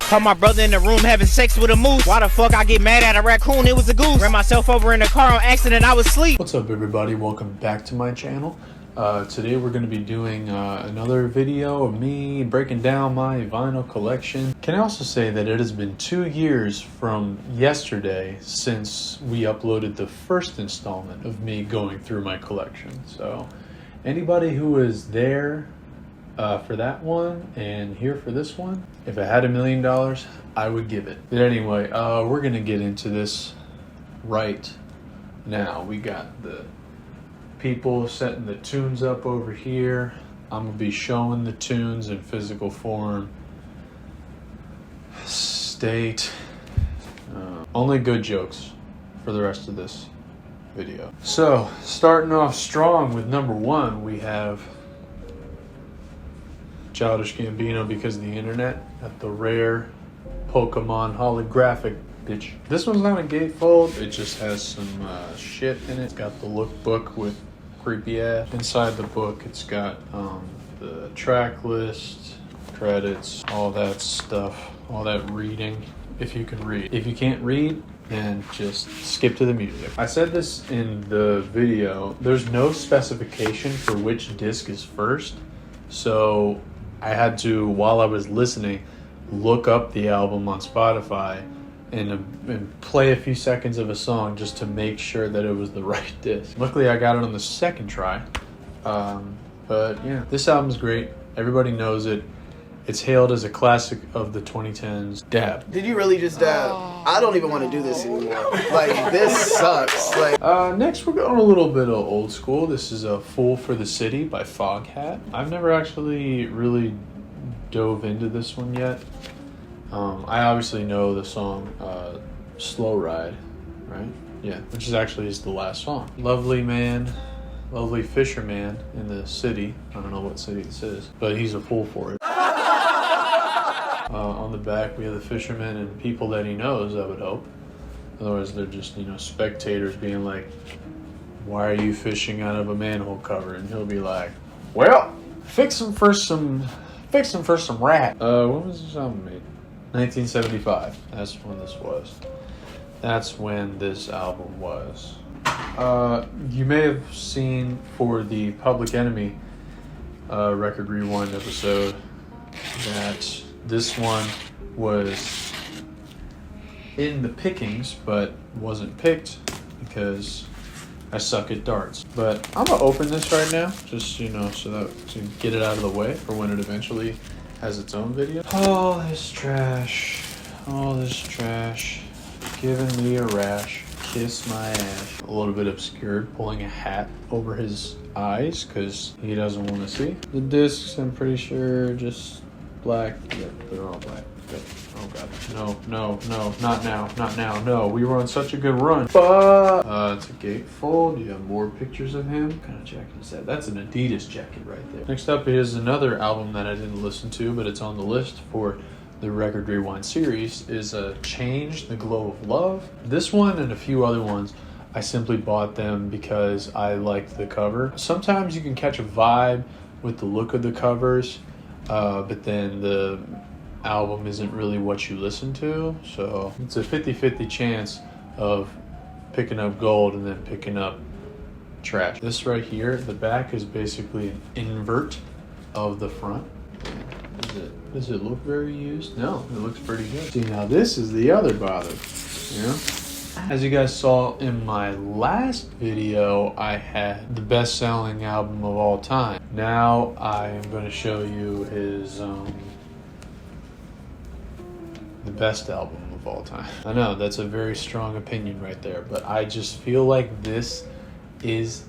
Caught my brother in the room having sex with a moose. Why the fuck I get mad at a raccoon? It was a goose. Ran myself over in the car on accident. I was asleep. What's up, everybody? Welcome back to my channel. Today we're going to be doing another video of me breaking down my vinyl collection. Can I also say that it has been 2 years from yesterday since we uploaded the first installment of me going through my collection. So anybody who was there for that one and here for this one, if I had $1 million, I would give it. But anyway, we're going to get into this right now. We got the people setting the tunes up over here. I'm gonna be showing the tunes in physical form, state, only good jokes for the rest of this video. So starting off strong with number 1, we have Childish Gambino, Because of the Internet, at the rare Pokemon holographic. Bitch. This one's not a gatefold, it just has some shit in it. It's got the lookbook with creepy ass. Inside the book, it's got the track list, credits, all that stuff, all that reading, if you can read. If you can't read, then just skip to the music. I said this in the video, there's no specification for which disc is first, so I had to, while I was listening, look up the album on Spotify and play a few seconds of a song just to make sure that it was the right disc. Luckily I got it on the second try. But yeah, this album's great. Everybody knows it. It's hailed as a classic of the 2010s. Dab. Did you really just dab? I don't even want to do this anymore. Like, this sucks. Like, next we're going a little bit of old school. This is a Fool for the City by Foghat. I've never actually really dove into this one yet. I obviously know the song Slow Ride, right? Yeah, which is actually the last song. Lovely man, lovely fisherman in the city. I don't know what city this is, but he's a fool for it. On the back we have the fisherman and people that he knows, I would hope. Otherwise they're just, spectators being like, why are you fishing out of a manhole cover? And he'll be like, well, fix him for some rat. When was this album made? 1975. That's when this was. That's when this album was. You may have seen for the Public Enemy Record Rewind episode that this one was in the pickings, but wasn't picked because I suck at darts. But I'm gonna open this right now, just so that to get it out of the way for when it eventually has its own video. All this trash, giving me a rash, kiss my ass. A little bit obscured, pulling a hat over his eyes because he doesn't want to see. The discs, I'm pretty sure, just black. Yep, they're all black. Yep. Oh god, no, not now, no. We were on such a good run. But it's a gatefold. You have more pictures of him. What kind of jacket is that? That's an Adidas jacket right there. Next up is another album that I didn't listen to, but it's on the list for the Record Rewind series, is Change, The Glow of Love. This one and a few other ones, I simply bought them because I liked the cover. Sometimes you can catch a vibe with the look of the covers, but then the album isn't really what you listen to, so it's a 50-50 chance of picking up gold and then picking up trash. This right here, the back is basically an invert of the front. Does it look very used? No, it looks pretty good. See, now this is the other bother, As you guys saw in my last video, I had the best-selling album of all time. Now I am going to show you his the best album of all time. I know that's a very strong opinion right there, but I just feel like this is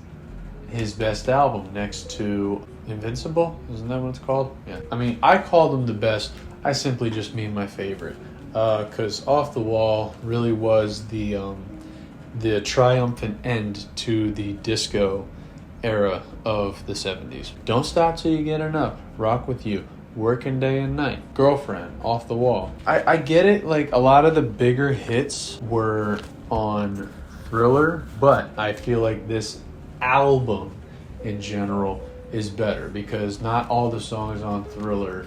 his best album next to Invincible. Isn't that what it's called? Yeah. I mean, I call them the best. I simply just mean my favorite, because Off the Wall really was the triumphant end to the disco era of the 70s. Don't Stop Till You Get Enough, Rock With You, Working Day and Night, Girlfriend, Off the Wall. I get it, like a lot of the bigger hits were on Thriller, but I feel like this album in general is better because not all the songs on Thriller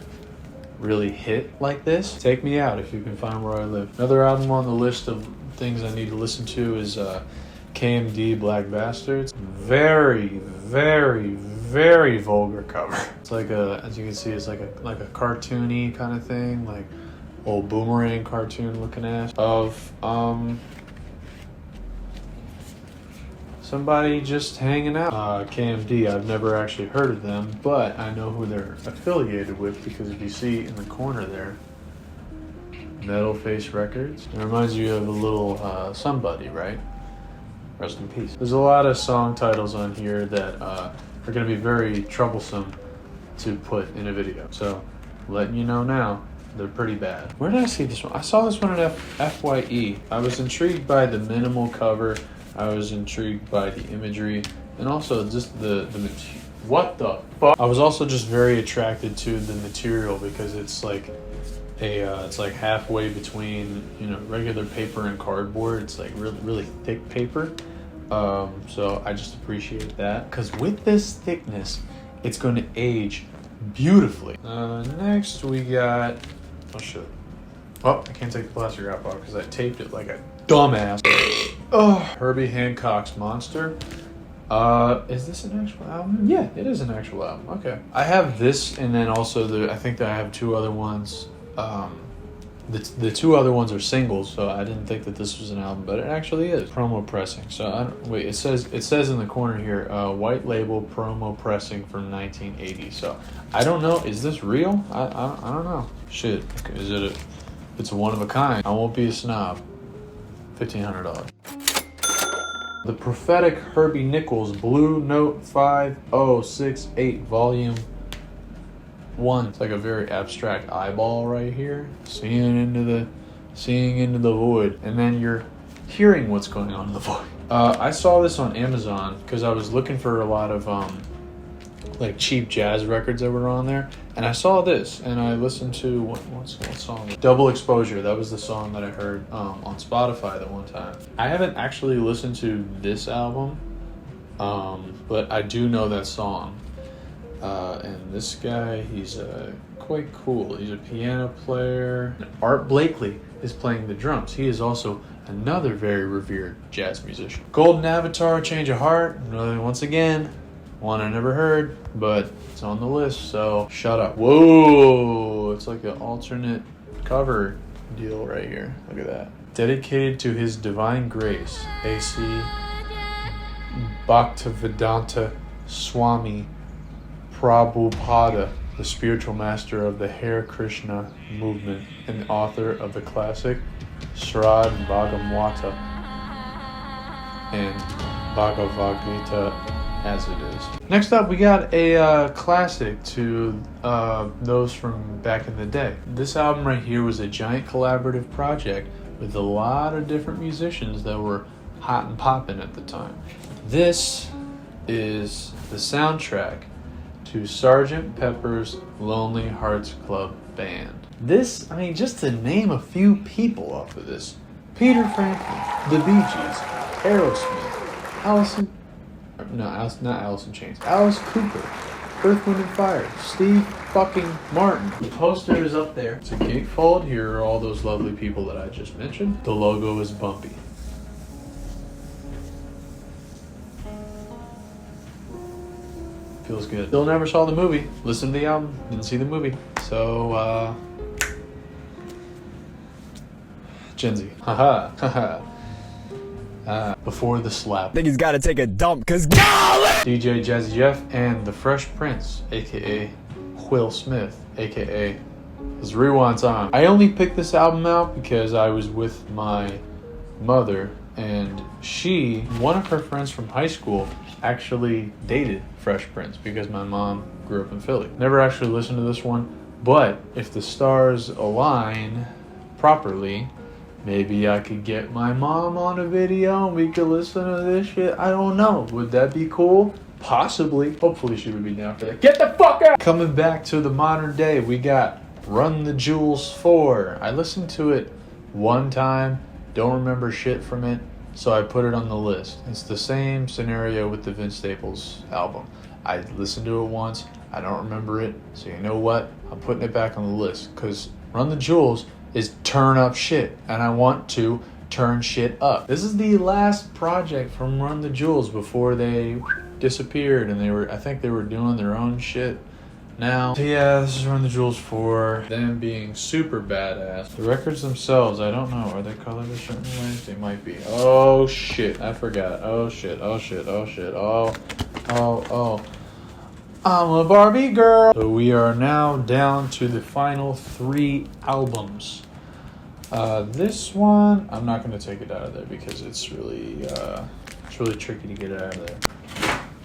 really hit like this, Take Me Out, If You Can Find Where I Live. Another album on the list of things I need to listen to is KMD Black Bastards. Very, very, very vulgar cover. It's like as you can see, it's like a cartoony kind of thing, like old Boomerang cartoon looking ass of somebody just hanging out. KMD, I've never actually heard of them, but I know who they're affiliated with because if you see in the corner there, Metal Face Records. It reminds you of a little somebody, right? Rest in peace. There's a lot of song titles on here that are going to be very troublesome to put in a video. So, letting you know now, they're pretty bad. Where did I see this one? I saw this one at FYE. I was intrigued by the minimal cover. I was intrigued by the imagery and also just the what the fuck. I was also just very attracted to the material because it's like it's like halfway between, you know, regular paper and cardboard. It's like really, really thick paper. So I just appreciate that because with this thickness, it's going to age beautifully. Next we got, oh shit. Oh, I can't take the plastic wrap off because I taped it like a dumbass. Oh, Herbie Hancock's Monster. Is this an actual album? Yeah, it is an actual album. Okay. I have this and then also I think that I have two other ones. The two other ones are singles, so I didn't think that this was an album, but it actually is. Promo pressing. So wait, it says in the corner here, white label promo pressing from 1980. So I don't know, is this real? I don't know. Shit, is it it's a one of a kind. I won't be a snob. $1,500. The Prophetic Herbie Nichols Blue Note 5068 Volume 1. It's like a very abstract eyeball right here. Seeing into the void. And then you're hearing what's going on in the void. I saw this on Amazon because I was looking for a lot of like cheap jazz records that were on there. And I saw this and I listened to what song? Double Exposure. That was the song that I heard on Spotify that one time. I haven't actually listened to this album, but I do know that song. And this guy, he's quite cool. He's a piano player. Art Blakely is playing the drums. He is also another very revered jazz musician. Golden Avatar, Change of Heart. Once again, one I never heard, but it's on the list, so shut up. Whoa, it's like an alternate cover deal right here. Look at that. Dedicated to His Divine Grace, A.C. Bhaktivedanta Swami Prabhupada, the spiritual master of the Hare Krishna movement and the author of the classic Srimad Bhagavatam and Bhagavad Gita as it is. Next up, we got a classic to those from back in the day. This album right here was a giant collaborative project with a lot of different musicians that were hot and popping at the time. This is the soundtrack to Sgt. Pepper's Lonely Hearts Club Band. This, I mean, just to name a few people off of this: Peter Frampton, The Bee Gees, Aerosmith, not Alice in Chains, Alice Cooper, Earth, Wind & Fire, Steve fucking Martin. The poster is up there. It's a gatefold. Here are all those lovely people that I just mentioned. The logo is bumpy. Feels good. Still never saw the movie. Listened to the album. Didn't see the movie. So, Gen Z. Haha. Haha. Before the slap. Niggas gotta take a dump, cause golly! DJ Jazzy Jeff and the Fresh Prince, aka Will Smith, aka his Rewind Time. I only picked this album out because I was with my mother and one of her friends from high school, actually dated Fresh Prince because my mom grew up in Philly. Never actually listened to this one, but if the stars align properly, maybe I could get my mom on a video and we could listen to this shit. I don't know. Would that be cool? Possibly. Hopefully she would be down for that. Get the fuck out! Coming back to the modern day, we got Run the Jewels 4. I listened to it one time, don't remember shit from it, so I put it on the list. It's the same scenario with the Vince Staples album. I listened to it once, I don't remember it. So you know what? I'm putting it back on the list because Run the Jewels is turn up shit, and I want to turn shit up. This is the last project from Run the Jewels before they disappeared, and I think they were doing their own shit now. So yeah, this is Run the Jewels for them being super badass. The records themselves, I don't know. Are they colored a certain way? They might be. Oh shit, I forgot. Oh shit, oh shit, oh shit, oh. I'm a Barbie girl. So we are now down to the final 3 albums. This one, I'm not going to take it out of there because it's really tricky to get it out of there.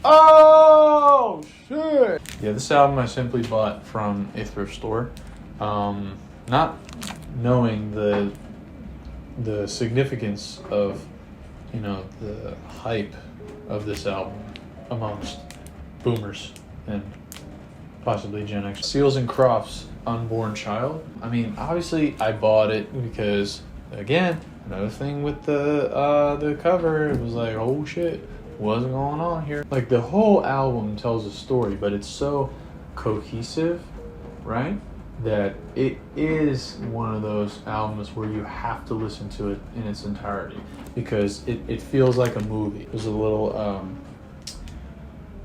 Oh shit! Yeah, this album I simply bought from a thrift store, not knowing the significance of, you know, the hype of this album amongst boomers and possibly Gen X. Seals and Crofts' Unborn Child. I mean, obviously I bought it because, again, another thing with the cover, it was like, oh shit, what's going on here? Like, the whole album tells a story, but it's so cohesive, right? That it is one of those albums where you have to listen to it in its entirety because it feels like a movie. There's a little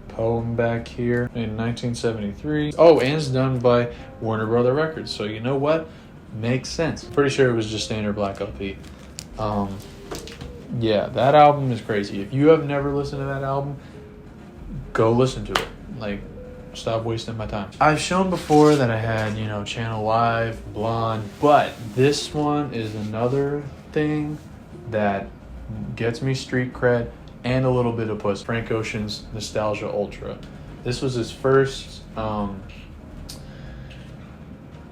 poem back here in 1973. Oh, and it's done by Warner Brother Records. So you know what? Makes sense. Pretty sure it was just standard Black LP. Yeah, that album is crazy. If you have never listened to that album, go listen to it. Like, stop wasting my time. I've shown before that I had, you know, Channel Live, Blonde, but this one is another thing that gets me street cred and a little bit of puss. Frank Ocean's Nostalgia Ultra. This was his first EP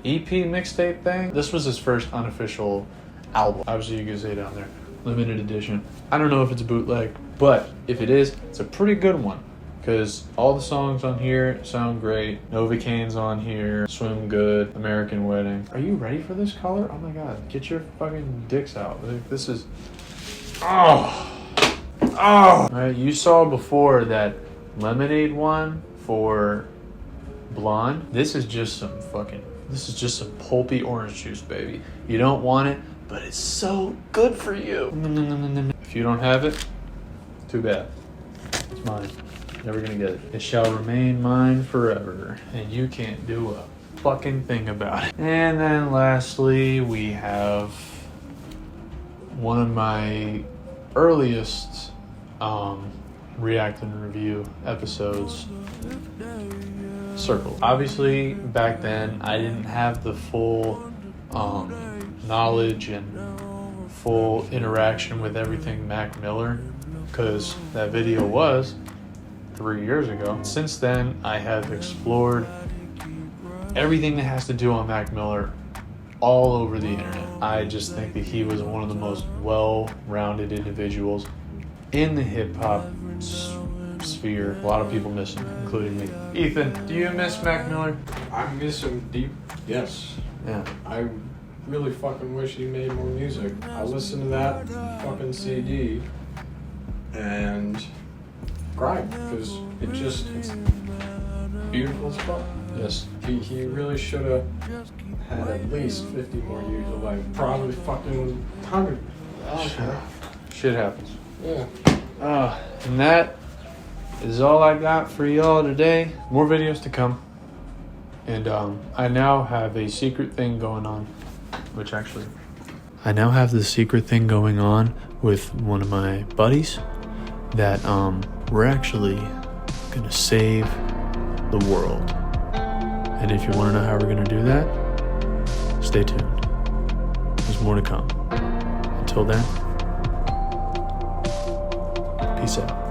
mixtape thing. This was his first unofficial album. Obviously you can see it down there. Limited edition. I don't know if it's a bootleg, but if it is, it's a pretty good one. Because all the songs on here sound great. Novocaine's on here. Swim Good. American Wedding. Are you ready for this color? Oh my god. Get your fucking dicks out. Like, this is... Oh! Alright, you saw before that lemonade one for Blonde. This is just some pulpy orange juice, baby. You don't want it, but it's so good for you. If you don't have it, too bad. It's mine. Never gonna get it. It shall remain mine forever, and you can't do a fucking thing about it. And then lastly, we have one of my earliest react and review episodes, Circles. Obviously, back then, I didn't have the full knowledge and full interaction with everything Mac Miller, because that video was 3 years ago. Since then, I have explored everything that has to do on Mac Miller all over the internet. I just think that he was one of the most well-rounded individuals in the hip-hop sphere. A lot of people miss him, including me. Ethan, do you miss Mac Miller? I miss him deep. Yes. Yeah. I really fucking wish he made more music. I listened to that fucking CD and cried because it's beautiful as fuck. Yes. He really should have had at least 50 more years of life. Probably fucking 100. Shit happens. Yeah. And that is all I got for y'all today. More videos to come. And I now have a secret thing going on, I now have the secret thing going on with one of my buddies that we're actually gonna save the world. And if you want to know how we're gonna do that, stay tuned. There's more to come. Until then, peace out.